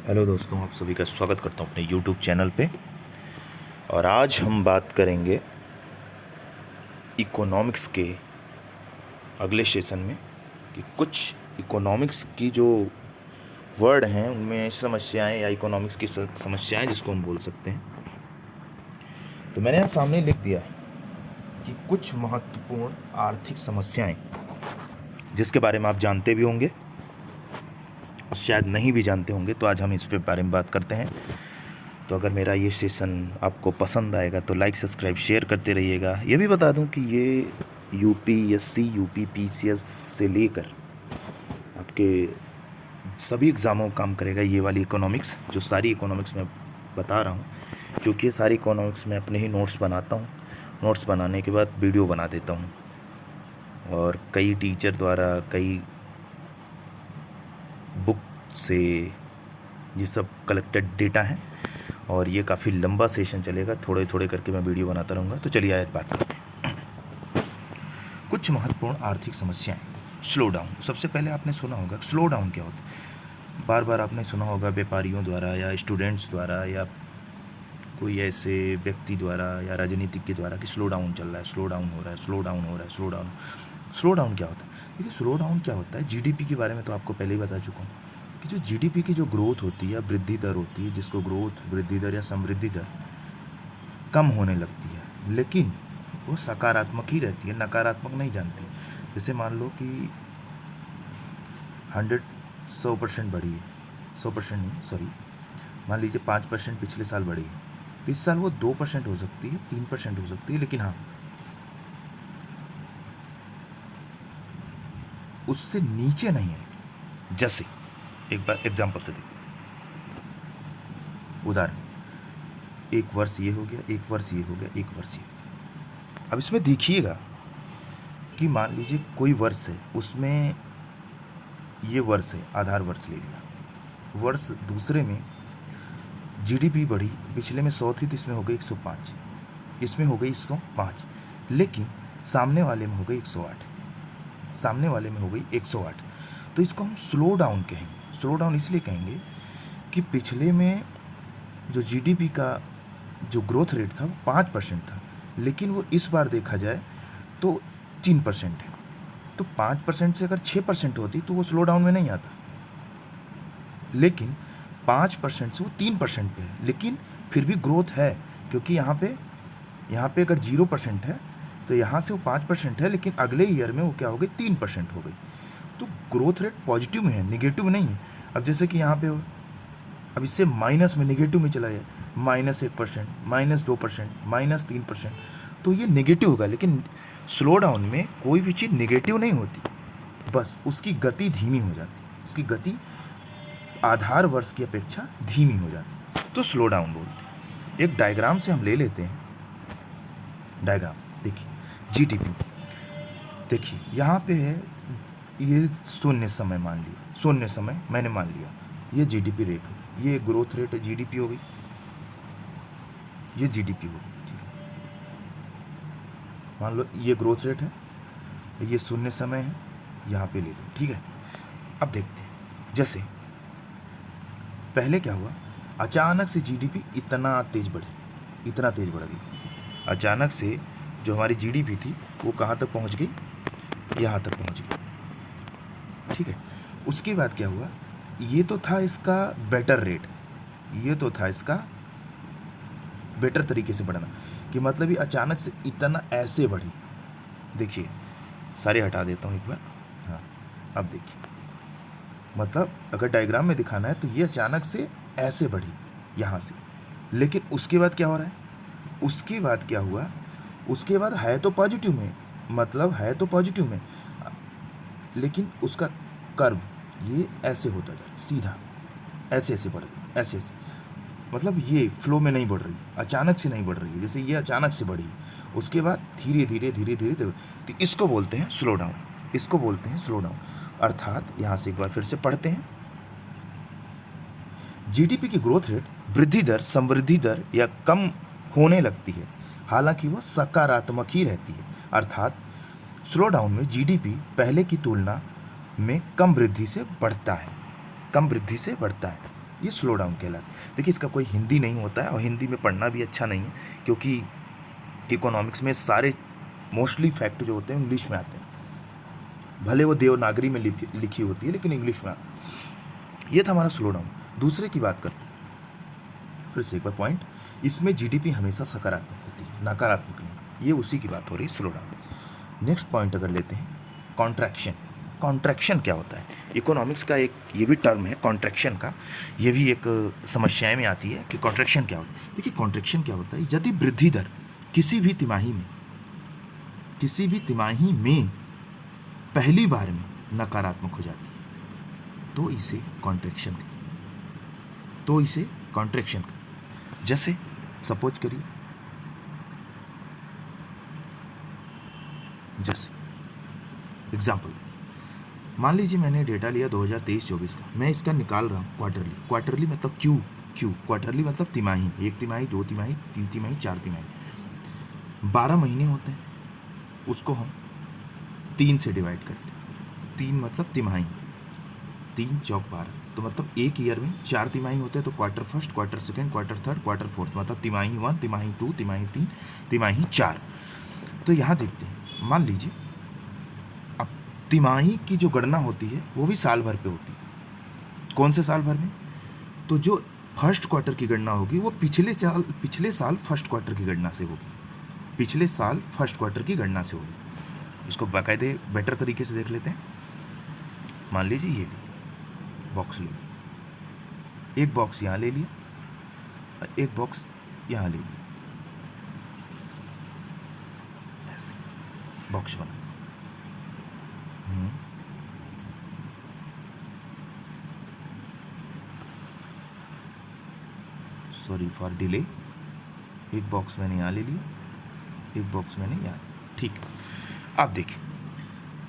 Hello दोस्तों, आप सभी का स्वागत करता हूं अपने यूट्यूब चैनल पे। और आज हम बात करेंगे इकोनॉमिक्स के अगले सेशन में कि कुछ इकोनॉमिक्स की जो वर्ड हैं उनमें ऐसी समस्याएं या इकोनॉमिक्स की समस्याएं जिसको हम बोल सकते हैं। तो मैंने यहाँ सामने लिख दिया है कि कुछ महत्वपूर्ण आर्थिक समस्याएं जिसके बारे में आप जानते भी होंगे और शायद नहीं भी जानते होंगे, तो आज हम इस पे बारे में बात करते हैं। तो अगर मेरा ये सेशन आपको पसंद आएगा तो लाइक सब्सक्राइब शेयर करते रहिएगा। ये भी बता दूं कि ये यूपीएससी यूपीपीसीएस से लेकर आपके सभी एग्ज़ामों में काम करेगा ये वाली इकोनॉमिक्स, जो सारी इकोनॉमिक्स मैं बता रहा हूँ। क्योंकि ये सारी इकोनॉमिक्स में अपने ही नोट्स बनाता हूँ, नोट्स बनाने के बाद वीडियो बना देता हूँ और कई टीचर द्वारा कई बुक से ये सब कलेक्टेड डेटा है और ये काफ़ी लंबा सेशन चलेगा। थोड़े थोड़े करके मैं वीडियो बनाता रहूँगा। तो चलिए आज बात करते हैं। कुछ महत्वपूर्ण आर्थिक समस्याएं। Slow down. सबसे पहले आपने सुना होगा स्लो डाउन क्या होता है। बार बार आपने सुना होगा व्यापारियों द्वारा या स्टूडेंट्स द्वारा या कोई ऐसे व्यक्ति द्वारा या राजनीतिज्ञ द्वारा कि स्लो डाउन चल रहा है, स्लो डाउन हो रहा है, स्लो डाउन हो रहा है, स्लो डाउन। स्लो डाउन क्या होता है? देखिए, स्लो डाउन क्या होता है, जीडीपी के बारे में तो आपको पहले ही बता चुका हूँ कि जो जीडीपी की जो ग्रोथ होती है या वृद्धि दर होती है, जिसको ग्रोथ वृद्धि दर या समृद्धि दर कम होने लगती है, लेकिन वो सकारात्मक ही रहती है, नकारात्मक नहीं जानती। जैसे मान लो कि 100% बढ़ी है, 100% नहीं, सॉरी, मान लीजिए 5% पिछले साल बढ़ी है, तो इस साल वो 2% हो सकती है, 3% हो सकती है, लेकिन हाँ उससे नीचे नहीं है। जैसे एक बार एग्जाम्पल से देखो, उदाहरण, एक वर्ष ये हो गया, एक वर्ष ये हो गया, एक वर्ष ये हो गया। अब इसमें देखिएगा कि मान लीजिए कोई वर्ष है, उसमें ये वर्ष है, आधार वर्ष ले लिया, वर्ष दूसरे में जीडीपी बढ़ी, पिछले में 100 थी तो इसमें हो गई 105, इसमें हो गई 105, लेकिन सामने वाले में हो गई 108, सामने वाले में हो गई 108। तो इसको हम स्लो डाउन कहेंगे। स्लो डाउन इसलिए कहेंगे कि पिछले में जो जीडीपी का जो ग्रोथ रेट था वो 5% था, लेकिन वो इस बार देखा जाए तो 3% है। तो 5% से अगर 6% होती तो वो स्लो डाउन में नहीं आता, लेकिन 5% से वो 3% पे है, लेकिन फिर भी ग्रोथ है। क्योंकि यहाँ पे अगर 0% है तो यहाँ से वो 5% है, लेकिन अगले ईयर में वो क्या हो गई, 3% हो गई। तो ग्रोथ रेट पॉजिटिव में है, निगेटिव नहीं है। अब जैसे कि यहाँ पे हो, अब इससे माइनस में, निगेटिव में चला जाए, -1%, -2%, -3%, तो ये नेगेटिव होगा। लेकिन स्लो डाउन में कोई भी चीज़ नेगेटिव नहीं होती, बस उसकी गति धीमी हो जाती है, उसकी गति आधार वर्ष की अपेक्षा धीमी हो जाती है, तो स्लो डाउन बोलते हैं। एक डायग्राम से हम ले लेते हैं, डायग्राम देखिए, जीडीपी देखिए, यहाँ पे है, ये शून्य समय मान लिया, शून्य समय मैंने मान लिया, ये जीडीपी रेट हो, ये ग्रोथ रेट है, जीडीपी हो गई, ये जीडीपी हो गई, ठीक है। मान लो ये ग्रोथ रेट है, ये शून्य समय है, यहाँ पे ले लो, ठीक है। अब देखते हैं, जैसे पहले क्या हुआ, अचानक से जीडीपी इतना तेज बढ़ी, इतना तेज बढ़ गई। अचानक से जो हमारी जीडीपी थी वो कहाँ तक पहुँच गई, यहाँ तक पहुँच गई, ठीक है। उसके बाद क्या हुआ, ये तो था इसका बेटर रेट, ये तो था इसका बेटर तरीके से बढ़ना, कि मतलब ये अचानक से इतना ऐसे बढ़ी। देखिए, सारे हटा देता हूँ एक बार, हाँ, अब देखिए, मतलब अगर डायग्राम में दिखाना है तो ये अचानक से ऐसे बढ़ी यहाँ से, लेकिन उसके बाद क्या हो रहा है, उसके बाद क्या हुआ, उसके बाद है तो पॉजिटिव में, मतलब है तो पॉजिटिव में, लेकिन उसका कर्व ये ऐसे होता जा रहा है, सीधा ऐसे ऐसे बढ़ रही, ऐसे ऐसे, मतलब ये फ्लो में नहीं बढ़ रही, अचानक से नहीं बढ़ रही है। जैसे ये अचानक से बढ़ी, उसके बाद धीरे धीरे धीरे धीरे धीरे, तो इसको बोलते हैं स्लो डाउन, इसको बोलते हैं स्लो डाउन। अर्थात यहाँ से एक बार फिर से पढ़ते हैं, जीडीपी की ग्रोथ रेट वृद्धि दर, समृद्धि दर या कम होने लगती है, हालांकि वह सकारात्मक ही रहती है। अर्थात स्लो डाउन में जीडीपी पहले की तुलना में कम वृद्धि से बढ़ता है, कम वृद्धि से बढ़ता है। ये स्लो डाउन कहलाता है। देखिए इसका कोई हिंदी नहीं होता है और हिंदी में पढ़ना भी अच्छा नहीं है, क्योंकि इकोनॉमिक्स में सारे मोस्टली फैक्ट जो होते हैं इंग्लिश में आते हैं, भले वो देवनागरी में लिखी होती है लेकिन इंग्लिश में आती है। ये था हमारा स्लो डाउन। दूसरे की बात करते हैं फिर से एक बार पॉइंट, इसमें जीडीपी हमेशा सकारात्मक होती है, नकारात्मक नहीं। ये उसी की बात हो रही है, स्लो डाउन। नेक्स्ट पॉइंट अगर लेते हैं, कॉन्ट्रैक्शन। कॉन्ट्रैक्शन क्या होता है? इकोनॉमिक्स का एक ये भी टर्म है कॉन्ट्रैक्शन का, ये भी एक समस्याएं में आती है कि कॉन्ट्रैक्शन क्या होता है। देखिए कॉन्ट्रैक्शन क्या होता है, यदि वृद्धि दर किसी भी तिमाही में पहली बार में नकारात्मक हो जाती है तो इसे कॉन्ट्रैक्शन जैसे सपोज करिए, जैसे एग्जाम्पल दें, मान लीजिए मैंने डेटा लिया 2023-24 का, मैं इसका निकाल रहा हूँ क्वार्टरली मतलब क्यू क्वार्टरली मतलब तिमाही, 1 तिमाही, 2 तिमाही, 3 तिमाही, 4 तिमाही, 12 महीने होते हैं, उसको हम 3 से डिवाइड करते हैं। 3 मतलब तिमाही, 3 चौक 12, तो मतलब एक ईयर में 4 तिमाही होते हैं, तो quarter first, quarter second, quarter third, quarter fourth, मतलब तिमाही 1, तिमाही 2, तिमाही 3, तिमाही 4। तो यहाँ देखते हैं, मान लीजिए अब तिमाही की जो गणना होती है वो भी साल भर पे होती है। कौन से साल भर में? तो जो फर्स्ट क्वार्टर की गणना होगी वो पिछले साल फर्स्ट क्वार्टर की गणना से होगी, पिछले साल फर्स्ट क्वार्टर की गणना से होगी। इसको बाकायदे बेटर तरीके से देख लेते हैं। मान लीजिए ये बॉक्स ले लिया, एक बॉक्स यहाँ ले लिया, एक बॉक्स यहाँ ले लिया, ऐसे बॉक्स बना। सॉरी फॉर डिले, एक बॉक्स मैंने यहाँ ले लिया, एक बॉक्स मैंने यहाँ, ठीक है। अब देखिए,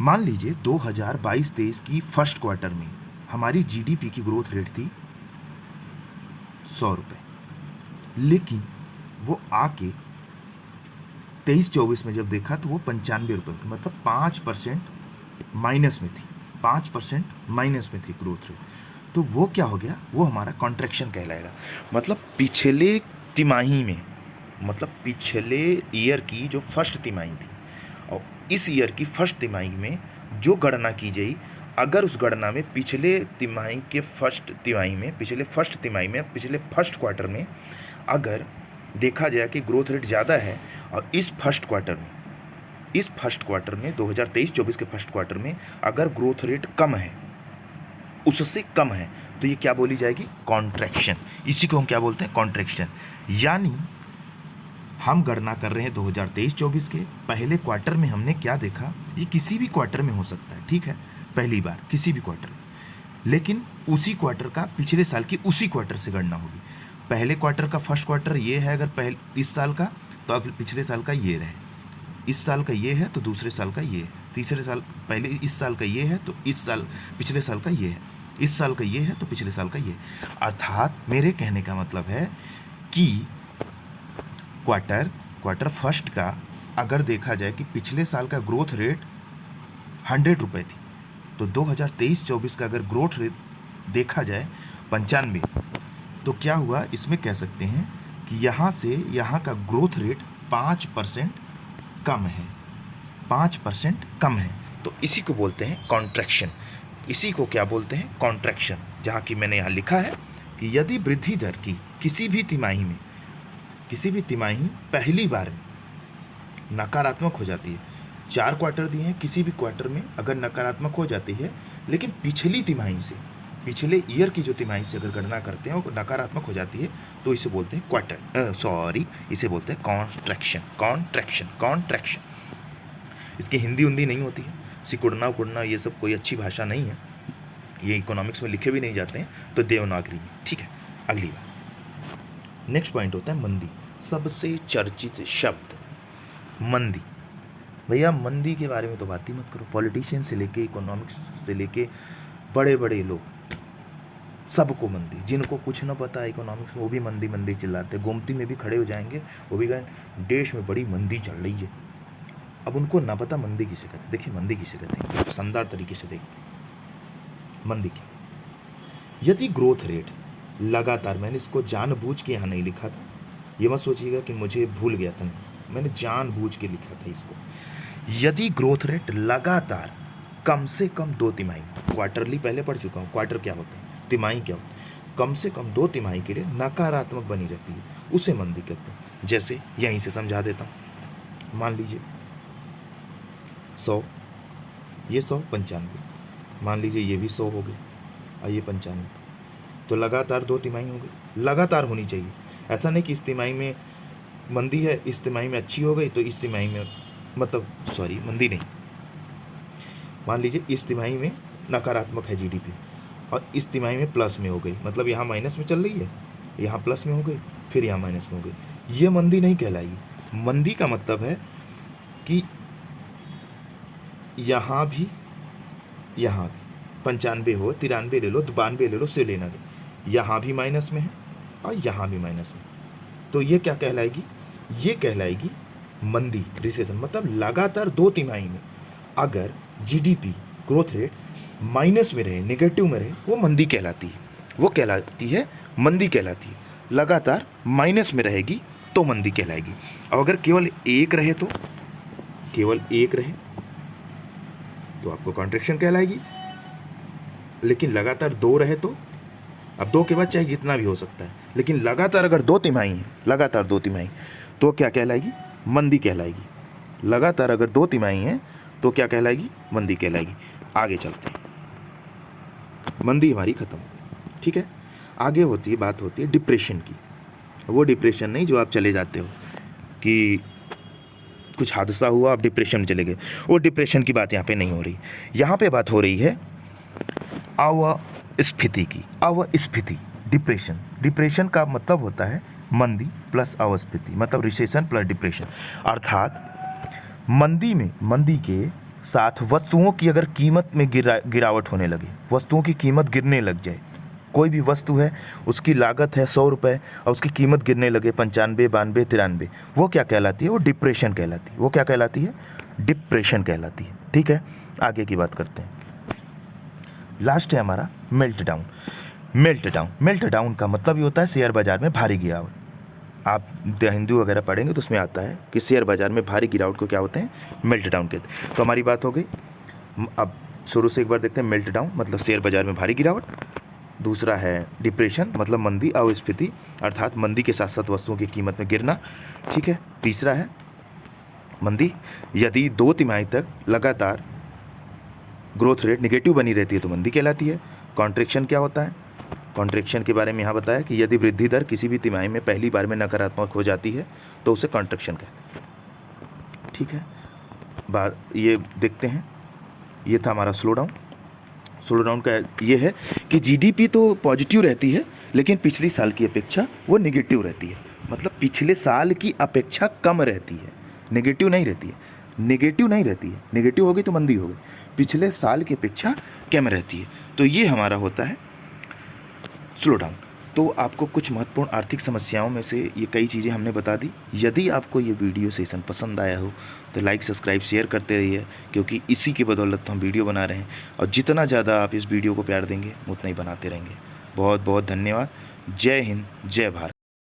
मान लीजिए 2022-23 की फर्स्ट क्वार्टर में हमारी जीडीपी की ग्रोथ रेट थी 100 रुपये, लेकिन वो आके 23-24 में जब देखा तो वो 95 रुपये, मतलब 5% माइनस में थी, 5% माइनस में थी ग्रोथ रेट। तो वो क्या हो गया, वो हमारा कॉन्ट्रैक्शन कहलाएगा। मतलब पिछले तिमाही में, मतलब पिछले ईयर की जो फर्स्ट तिमाही थी और इस ईयर की फर्स्ट तिमाही में जो गणना की गई, अगर उस गणना में पिछले तिमाही के फर्स्ट तिमाही में, पिछले फर्स्ट क्वार्टर में अगर देखा जाए कि ग्रोथ रेट ज़्यादा है और इस फर्स्ट क्वार्टर में 2023-24 के फर्स्ट क्वार्टर में अगर ग्रोथ रेट कम है, उससे कम है, तो ये क्या बोली जाएगी? कॉन्ट्रैक्शन। इसी को हम क्या बोलते हैं? कॉन्ट्रैक्शन। यानी हम गणना कर रहे हैं 2023-24 के पहले क्वार्टर में, हमने क्या देखा, ये किसी भी क्वार्टर में हो सकता है, ठीक है, पहली बार किसी भी क्वार्टर में, लेकिन उसी क्वार्टर का पिछले साल की उसी क्वार्टर से गणना होगी। पहले क्वार्टर का फर्स्ट क्वार्टर ये है अगर इस साल का, तो अगले पिछले साल का ये रहे, इस साल का ये है तो दूसरे साल का ये है, तीसरे साल, पहले इस साल का ये है तो इस साल पिछले साल का ये है, इस साल का ये है तो पिछले साल का ये। अर्थात मेरे कहने का मतलब है कि क्वार्टर फर्स्ट का अगर देखा जाए कि पिछले साल का ग्रोथ रेट 100 रुपये थी, तो 2023-24 का अगर ग्रोथ रेट देखा जाए 95, तो क्या हुआ, इसमें कह सकते हैं कि यहाँ से यहाँ का ग्रोथ रेट 5% कम है, 5% कम है। तो इसी को बोलते हैं कॉन्ट्रैक्शन। इसी को क्या बोलते हैं? कॉन्ट्रैक्शन। जहाँ की मैंने यहाँ लिखा है कि यदि वृद्धि दर की किसी भी तिमाही पहली बार में नकारात्मक हो जाती है, 4 क्वार्टर दिए हैं, किसी भी क्वार्टर में अगर नकारात्मक हो जाती है, लेकिन पिछली तिमाही से, पिछले ईयर की जो तिमाही से अगर गणना करते हैं वो नकारात्मक हो जाती है, तो इसे बोलते हैं इसे बोलते हैं कॉन्ट्रैक्शन। इसकी हिंदी उंदी नहीं होती है, सिकुड़ना ये सब कोई अच्छी भाषा नहीं है, ये इकोनॉमिक्स में लिखे भी नहीं जाते हैं, तो देवनागरी में, ठीक है। अगली बात, नेक्स्ट पॉइंट होता है मंदी। सबसे चर्चित शब्द मंदी। भैया मंदी के बारे में तो बात ही मत करो, पॉलिटिशियन से लेके इकोनॉमिक्स से लेके बड़े बड़े लोग सबको मंदी, जिनको कुछ ना पता है इकोनॉमिक्स में वो भी मंदी चिल्लाते, गोमती में भी खड़े हो जाएंगे, वो भी कहें देश में बड़ी मंदी चल रही है। अब उनको ना पता मंदी किसे कहते हैं। देखिए मंदी किसे कहते हैं, शानदार तरीके से देखते हैं मंदी की। यदि ग्रोथ रेट लगातार, मैंने इसको जानबूझ के यहाँ नहीं लिखा था, ये मत सोचिएगा कि मुझे भूल गया था, नहीं, मैंने जानबूझ के लिखा था इसको। यदि ग्रोथ रेट लगातार कम से कम 2 तिमाही, क्वार्टरली पहले पढ़ चुका हूँ, क्वार्टर क्या होता है, तिमाही क्या होता है, कम से कम 2 तिमाही के लिए नकारात्मक बनी रहती है, उसे मंदी कहते हैं। जैसे यहीं से समझा देता हूँ, मान लीजिए 100, ये 100, 95, मान लीजिए ये भी 100 हो गए और ये 95, तो लगातार 2 तिमाही हो गई, लगातार होनी चाहिए। ऐसा नहीं कि इस तिमाही में मंदी है, इस तिमाही में अच्छी हो गई तो इस तिमाही में, मतलब सॉरी मंदी नहीं, मान लीजिए इस तिमाही में नकारात्मक है जीडीपी और इस तिमाही में प्लस में हो गई, मतलब यहाँ माइनस में चल रही है, यहाँ प्लस में हो गई, फिर यहाँ माइनस में हो गई, ये मंदी नहीं कहलाएगी। मंदी का मतलब है कि यहाँ भी 95 हो, 93 ले लो, 92 ले लो, से लेना दे, यहाँ भी माइनस में है और यहाँ भी माइनस में, तो ये क्या कहलाएगी, ये कहलाएगी मंदी, रिसेशन। मतलब लगातार 2 तिमाही में अगर जीडीपी ग्रोथ रेट माइनस में रहे, नेगेटिव में रहे, वो मंदी कहलाती है, वो कहलाती है मंदी कहलाती है। लगातार माइनस में रहेगी तो मंदी कहलाएगी। और अगर केवल एक रहे तो, केवल एक रहे तो आपको कॉन्ट्रैक्शन कहलाएगी, लेकिन लगातार 2 रहे तो, अब 2 के बाद चाहे जितना भी हो सकता है, लेकिन लगातार अगर 2 तिमाही है, लगातार 2 तिमाही, तो क्या कहलाएगी, मंदी कहलाएगी। लगातार अगर 2 तिमाही है तो क्या कहलाएगी, मंदी कहलाएगी। आगे चलते हैं, मंदी हमारी खत्म हो गई, ठीक है। आगे होती है, बात होती है डिप्रेशन की। वो डिप्रेशन नहीं जो आप चले जाते हो कि कुछ हादसा हुआ आप डिप्रेशन में चले गए, वो डिप्रेशन की बात यहाँ पे नहीं हो रही। यहाँ पे बात हो रही है अवस्थिति की। अवस्थिति, डिप्रेशन, डिप्रेशन का मतलब होता है मंदी प्लस अवस्थिति, मतलब रिसेशन प्लस डिप्रेशन। अर्थात मंदी में, मंदी के साथ वस्तुओं की अगर कीमत में गिरावट होने लगे, वस्तुओं की कीमत गिरने लग जाए, कोई भी वस्तु है उसकी लागत है 100 रुपये और उसकी कीमत गिरने लगे 95, 92, 93, वो क्या कहलाती है, वो डिप्रेशन कहलाती है। वो क्या कहलाती है, डिप्रेशन कहलाती है, ठीक है। आगे की बात करते हैं, लास्ट है हमारा melt down. Melt down, melt down का मतलब ये होता है शेयर बाजार में भारी गिरावट। आप द हिंदू वगैरह पढ़ेंगे तो उसमें आता है कि शेयर बाजार में भारी गिरावट को क्या होते हैं, मेल्ट डाउन कहते हैं। तो हमारी बात हो गई। अब शुरू से एक बार देखते हैं, मेल्ट डाउन मतलब शेयर बाजार में भारी गिरावट, दूसरा है डिप्रेशन मतलब मंदी, अवस्थिति अर्थात मंदी के साथ साथ वस्तुओं की कीमत में गिरना, ठीक है। तीसरा है मंदी, यदि 2 तिमाही तक लगातार ग्रोथ रेट नेगेटिव बनी रहती है तो मंदी कहलाती है। कॉन्ट्रैक्शन क्या होता है, कॉन्ट्रैक्शन के बारे में यहाँ बताया कि यदि वृद्धि दर किसी भी तिमाही में पहली बार में नकारात्मक हो जाती है तो उसे कॉन्ट्रैक्शन कहते हैं, ठीक है। बात ये देखते हैं, ये था हमारा स्लो डाउन। स्लो डाउन का ये है कि जीडीपी तो पॉजिटिव रहती है लेकिन पिछले साल की अपेक्षा वो नेगेटिव रहती है, मतलब पिछले साल की अपेक्षा कम रहती है, नेगेटिव नहीं रहती है, नेगेटिव नहीं रहती है, नेगेटिव हो गई तो मंदी हो गई, पिछले साल की अपेक्षा कम रहती है। तो ये हमारा होता है स्लो डाउन। तो आपको कुछ महत्वपूर्ण आर्थिक समस्याओं में से ये कई चीज़ें हमने बता दी। यदि आपको ये वीडियो सेशन पसंद आया हो तो लाइक, सब्सक्राइब, शेयर करते रहिए, क्योंकि इसी की बदौलत तो हम वीडियो बना रहे हैं और जितना ज़्यादा आप इस वीडियो को प्यार देंगे उतना ही बनाते रहेंगे। बहुत बहुत धन्यवाद। जय हिंद, जय भारत।